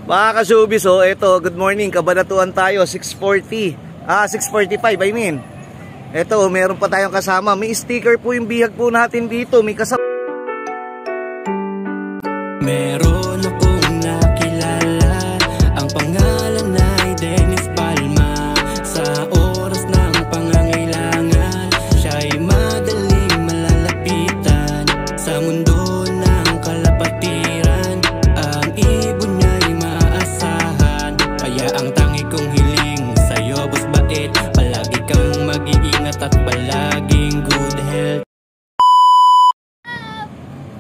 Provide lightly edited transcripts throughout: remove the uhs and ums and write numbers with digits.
Mga ka-showbiz, eto, good morning, Cabanatuan tayo, 6:45 I mean. Eto, meron pa tayong kasama, may sticker po yung bihag po natin dito, may kasama. Meron akong nakilala, ang pangalan ay Dennis Palma. Sa oras ng pangangailangan, siya'y madaling malalapitan. Sa mundo ng kalapatiran, ang ibon niya'y maaasahan. Kaya ang tangi kong hiling sa'yo, boss bait, palagi kang mag-iingat at palaging good health.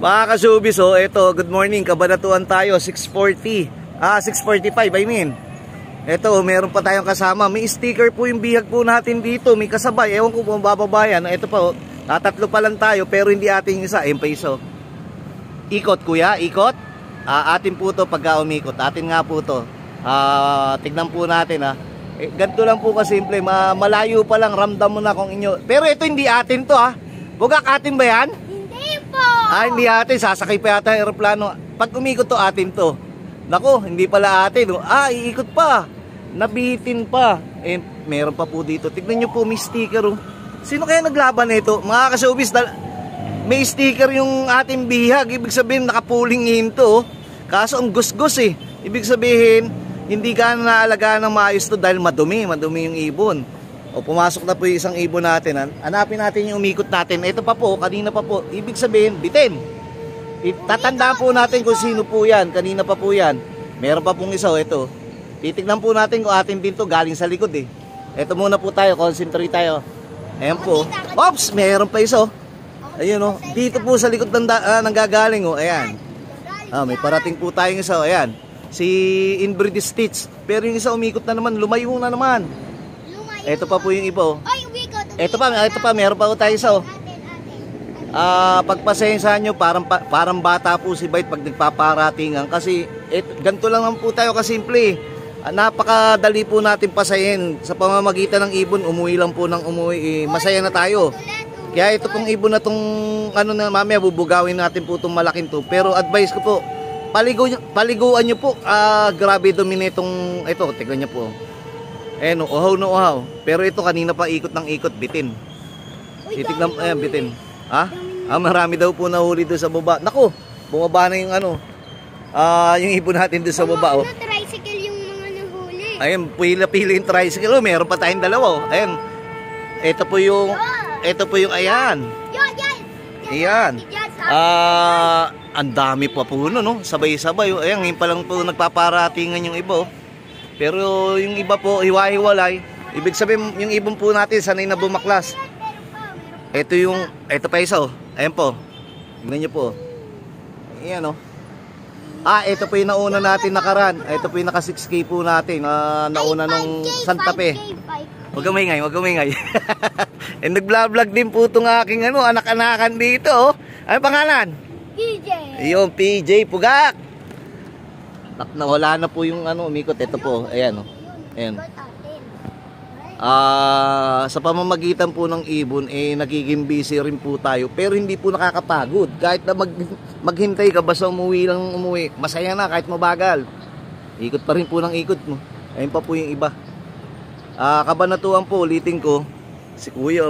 Mga ka-showbiz, eto, good morning, Cabanatuan tayo, 6:45 I mean. Eto, meron pa tayong kasama, may sticker po yung bihag po natin dito, may kasabay, ewan ko kung bababayan. Eto pa, tatatlo pa lang tayo, pero hindi ating isa, ayun pa iso. Ikot kuya, ikot. Atin po to pagka umikot, atin nga po to. Tignan po natin ganito lang po kasimple, malayo pa lang, ramdam mo na kung inyo. Pero ito hindi atin to Bugak, atin ba yan? Hindi atin, sasakay pa yata yung aeroplano. Pag umikot to, atin to. Nako, hindi pala atin. Iikot pa. Nabitin pa. Meron pa po dito. Tignan nyo po, may sticker. Sino kaya naglaban na ito? Mga ka-showbiz, may sticker yung ating bihag. Ibig sabihin, nakapuling hinto. Kaso ang gusgus Ibig sabihin, hindi ka naalagaan ng maayos to dahil madumi yung ibon. Pumasok na po yung isang ibon natin. Hanapin natin yung umikot natin. Ito pa po, kanina pa po. Ibig sabihin, bitin. Tatandaan po natin kung sino po yan. Kanina pa po yan. Meron pa pong isa, ito. Titignan po natin kung atin din to, galing sa likod Ito muna po tayo, concentrate tayo. Ayan po. Oops, meron pa isa Ayun dito po sa likod nanggagaling Ayan. May parating po tayong isa Ayan. Si Inbreed Stitch. Pero yung isa umikot na naman, lumayo na naman. Ito pa po yung iba Ito pa, meron pa po tayo isa pagpasensyahan nyo, parang bata po si Bite pag nagpaparatingan. Kasi ganito lang naman po tayo kasimple. Napakadali po natin pasayin. Sa pamamagitan ng ibon, umuwi lang po ng umuwi, masaya na tayo. Kaya ito pong ibon na tong mamaya bubugawin natin po itong malaking to. Pero advice ko po, paliguan nyo po. Grabe dumi nitong ito, tignan nyo po. Uhaw na uhaw. Pero ito kanina pa ikot ng ikot, bitin. Titignan, bitin. Marami daw po nahuli doon sa baba. Nako, bumaba na yung yung ibon natin doon sa baba Tricycle yung mga nahuli. Ayun, pila-pila yung tricycle. Meron pa tayong dalawa Ayun. Ito po yung ayan. Ayan. Ang dami pa po sabay-sabay Ayan, ngayon pa lang po nagpaparatingan yung iba Pero yung iba po, hiwa-hiwalay. Ibig sabihin, yung ibon po natin, sanay na bumaklas. Ito pa isa Ayan po. Tingnan nyo po. Ayan ito po yung nauna natin nakaraan. Ito po yung naka 6K po natin. Nauna nung Santa Fe. Huwag kang maingay. Nag-vlog din po itong aking anak-anakan dito Ano pangalan? PJ. Ayun, PJ Pugak. Nawala na po yung umikot. Ito po, ayan Ayan. Sa pamamagitan po ng ibon nagiging busy rin po tayo. Pero hindi po nakakapagod. Kahit na maghintay ka basta umuwi, masaya na kahit mabagal. Ikot pa rin po ng ikot mo. Ayun pa po yung iba. Cabanatuan po, ulitin ko. Si kuya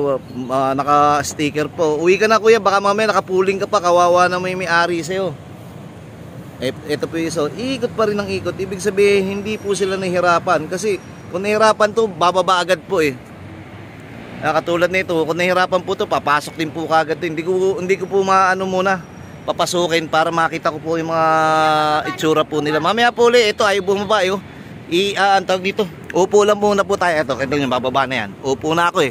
naka-sticker po. Uwi ka na kuya, baka mamaya nakapuling ka pa. Kawawa na may-ari sa'yo. Ito po yung ikot pa rin ng ikot. Ibig sabihin, hindi po sila nahihirapan. Kasi kung nahihirapan to, bababa agad po katulad nito, kung nahihirapan po to, papasok din po kagad to. Hindi ko po muna papasukin para makita ko po yung mga itsura po nila. Mamaya po ulit, ito ayaw bumaba ang tawag dito. Upo lang muna po tayo. Ito yung bababa na yan. Upo na ako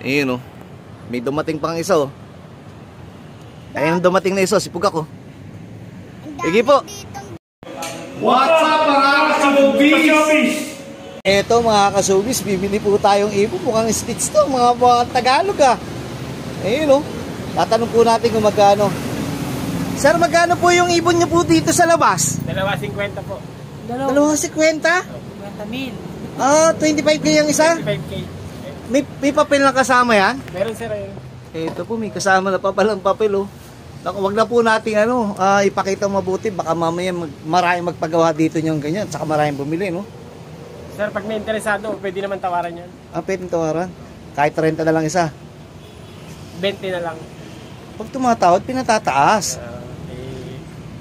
Ayun may dumating pang isa Ayun dumating na isa, si Pugak Sige po. What's up mga ka-showbiz? Eto mga ka-showbiz, bibili po tayong ibon. Mukhang Stitch to, mga Tagalog Ayun tatanong po natin kung magkano. Sir, magkano po yung ibon nyo po dito sa labas? 2.50 po. 2.50? 50,000. 25K yung isa? 25K. May papel na kasama yan? Meron sir Ito po, may kasama na papalang papel Wag na po natin ipakita mabuti. Baka mamaya maraming magpagawa dito yung ganyan. Saka maraming bumili, no? Sir, pag may interesado, pwede naman tawaran yan. Pwede tawaran. Kahit 30 na lang isa. 20 na lang. Pag tumatawad, pinatataas.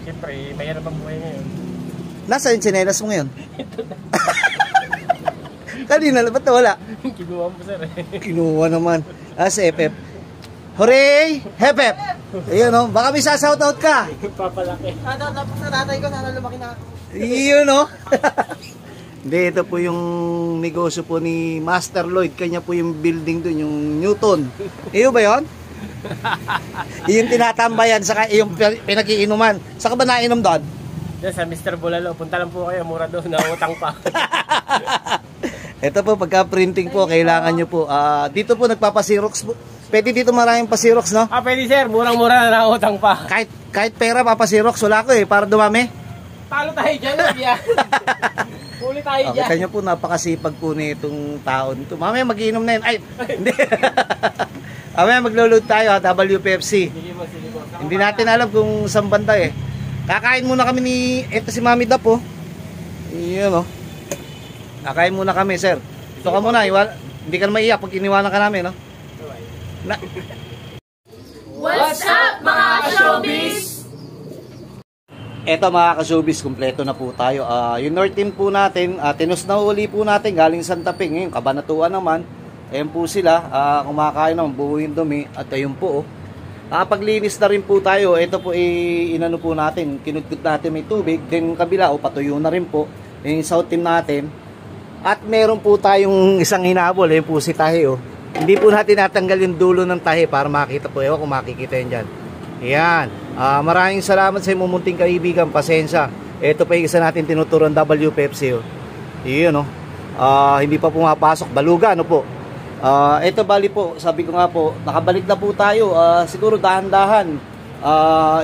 Siyempre, mahirap ang buhay ngayon. Nasa yung tsinelas mo ngayon? Kanina, ba't wala? Kinuha mo, sir. Kinuha naman. Sa FF. Hooray! Hepep! Ayun, no? Baka may sasoutout ka. Papalaki. Tapos na tatay ko, sana lumaki na ako. Yun, no? Hindi, ito po yung negosyo po ni Master Lloyd. Kanya po yung building doon, yung Newton. Iyo ba yun? Yung tinatambayan, saka yung pinag-iinuman. Saka ba nainom doon? Yan, sa Mr. Bulalo. Punta lang po kayo, mura doon. Nautang pa. Ito po, pagka-printing po, kailangan nyo po. Dito po, nagpapasirox po. Pwede dito maraming pasirox, no? Pwede, sir. Murang-mura na nautang pa. Kahit pera, papasirox. Wala ko para dumami. Talo tayo dyan, yan. Huli tayo dyan. Kita nyo po, napakasipag po nitong taon ito. Mamaya mag-iinom na yun. Ay, hindi. Mamaya maglo-load tayo, WPFC. Sige mo. Hindi natin alam kung saan banda eh. Kakain muna kami ito si Mami Dap, oh. Iyon, oh. Kakain muna kami, sir. Ito ka muna, hindi ka na maiyak pag iniwanan ka namin, no? What's up mga ka-showbiz? Eto mga ka-showbiz, kumpleto na po tayo. Yung North Team po natin, tinus na uli po natin galing Santa Fe. Ngayon, Kabanatuan naman. Ayan po sila, kumakain naman, buhuin dumi. At ayun po, paglinis na rin po tayo. Ito po, inano po natin, kinudkod natin may tubig. Then kabila, patuyo na rin po. Yung South Team natin. At meron po tayong isang hinabol. Ayan po si Tahe, oh. Hindi po natin natanggal yung dulo ng tahi para makita po. Ewan kung makikita yun dyan. Ayan. Maraming salamat sa inyong munting kaibigan. Pasensya. Ito pa yung isa natin tinuturon WPFC. Oh. Yun, oh. Hindi pa pumapasok. Baluga, ano po. Ito bali po. Sabi ko nga po, nakabalik na po tayo. Siguro dahan-dahan.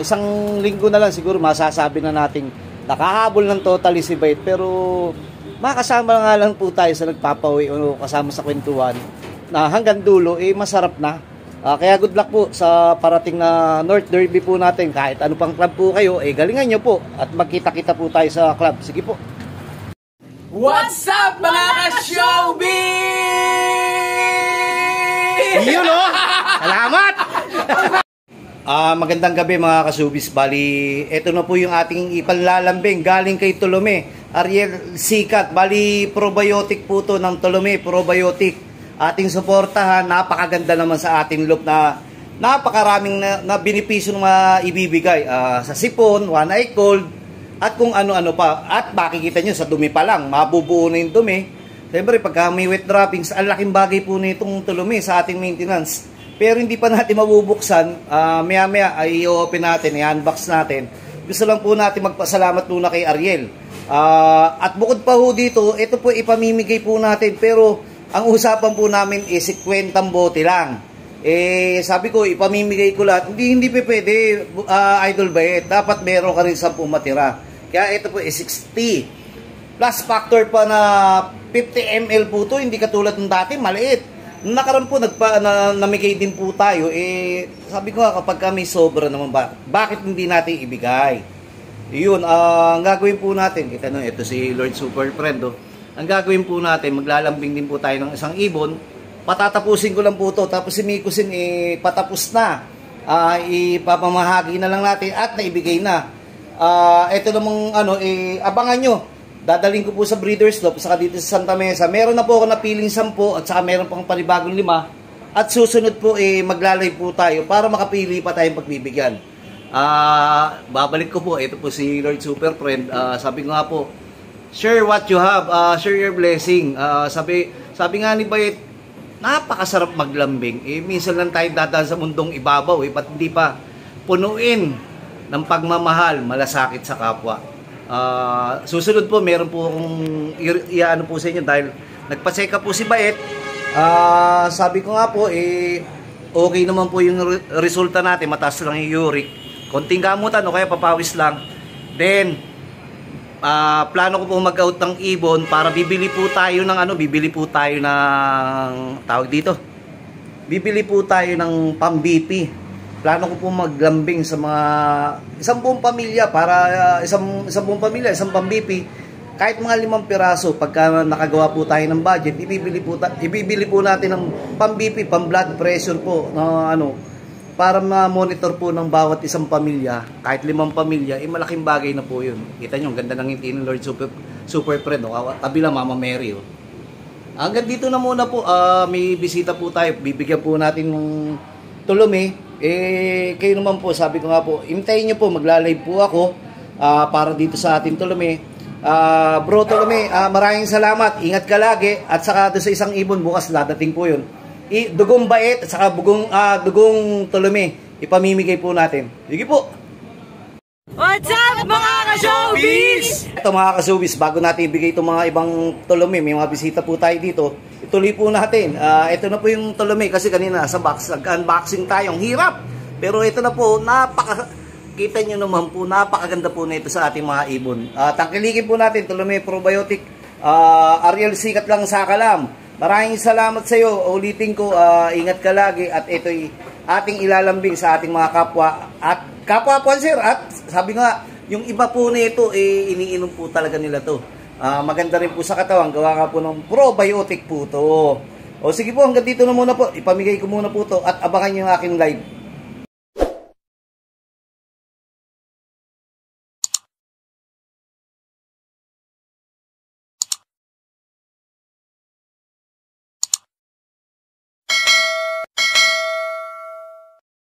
Isang linggo na lang siguro masasabi na natin nakahabol ng totally si Bait. Pero makasama nga lang po tayo sa nagpapawi o kasama sa kwentuhan na hanggang dulo masarap na. Kaya good luck po sa parating na North Derby po natin. Kahit ano pang club po kayo, galingan nyo po at magkita-kita po tayo sa club. Sige po. What's up mga ka-showbiz? Yun, oh! Salamat! Magandang gabi mga ka-showbiz. Bali, ito na po yung ating ipanlalambing galing kay Tolome. Ariel Sikat. Bali, probiotic po to ng Tolome. Probiotic. Ating suportahan, napakaganda naman sa ating loop na napakaraming na benepisyo na ibibigay sa sipon, one eye cold, at kung ano-ano pa. At makikita nyo sa dumi pa lang, mabubuo na yung dumi. Siyempre, pagka may wet droppings, ang laking bagay po nitong Tolome sa ating maintenance. Pero hindi pa natin mabubuksan, maya-maya ay i-open natin, i-unbox natin. Gusto lang po natin magpasalamat muna kay Ariel. At bukod pa ho dito, ito po ipamimigay po natin, pero ang usapan po namin 50 bote lang. Sabi ko, ipamimigay ko lahat. Hindi pwede, Idol Bayet. Dapat meron ka rin 10 matira. Kaya ito po 60. Plus factor pa na 50 ml po to. Hindi katulad ng dati, maliit. Nakaroon po, namigay din po tayo. Sabi ko kapag kami sobra naman ba, bakit hindi natin ibigay? Yun, ang gagawin po natin, kita nyo, ito si Lord Super Friend, oh. Ang gagawin po natin, maglalambing din po tayo ng isang ibon. Patatapusin ko lang po to. Tapos si Mikusin, patapos na. Ipapamahagi na lang natin at naibigay na. Ito namang, abangan nyo. Dadaling ko po sa Breeders' Loft, saka dito sa Santa Mesa. Meron na po ako napiling 10 at saka meron pang panibagong 5. At susunod po, maglalay po tayo para makapili pa tayong pagbibigyan. Babalik ko po. Ito po si Lord Super Friend. Sabi ko nga po, share what you have, share your blessing. Sabi nga ni Bayet, napakasarap maglambing. Minsan lang tayo dadaan sa mundong ibabaw, ba't hindi pa punuin ng pagmamahal, malasakit sa kapwa. Susunod po, meron po akong iano po sa inyo dahil nagpa-check up po si Bayet. Sabi ko nga po, okay naman po yung resulta natin, mataas lang yung uric. Konting gamutan o kaya papawis lang. Then, plano ko po mag-out ng ibon para bibili po tayo ng tawag dito. Bibili po tayo ng pang-BP. plano ko po maglambing sa mga isang buong pamilya para isang buong pamilya, isang pambipi. Kahit mga 5 piraso, pagka nakagawa po tayo ng budget, ibibili po natin ng pambipi, pang blood pressure po na para ma-monitor po ng bawat isang pamilya, kahit 5 pamilya, malaking bagay na po yun. Kita nyo, ang ganda ng ngiti ni Lord Super Fred, kabila Mama Mary. Hanggang dito na muna po, may bisita po tayo, bibigyan po natin ng tulumi. Kayo naman po, sabi ko nga po, hintayin nyo po, magla-live po ako para dito sa ating tulumi. Bro Tulumi, maraming salamat, ingat ka lagi, at saka doon sa isang ibon bukas dadating po yun. Dugong bait at saka dugong tulumi, ipamimigay po natin. Sige po. What's up mga ka-showbiz? Ito mga ka-showbiz, bago natin ibigay itong mga ibang tulumi, may mga bisita po tayo dito, ituloy po natin. Ito na po yung tulumi kasi kanina sa box, nag-unboxing tayo, ang hirap. Pero ito na po, kita nyo naman po, napakaganda po na ito sa ating mga ibon. Tangkilikin po natin, Tulumi Probiotic, Ariel Sikat lang sa Kalam. Maraming salamat sa iyo. Ulitin ko, ingat ka lagi at ito'y ating ilalambing sa ating mga kapwa. At kapwa po sir, at sabi nga, yung iba po nito, iniinom po talaga nila to. Maganda rin po sa katawan, gawa nga po ng probiotic po to. O sige po, hanggang dito na muna po. Ipamigay ko muna po to at abangan nyo yung aking live.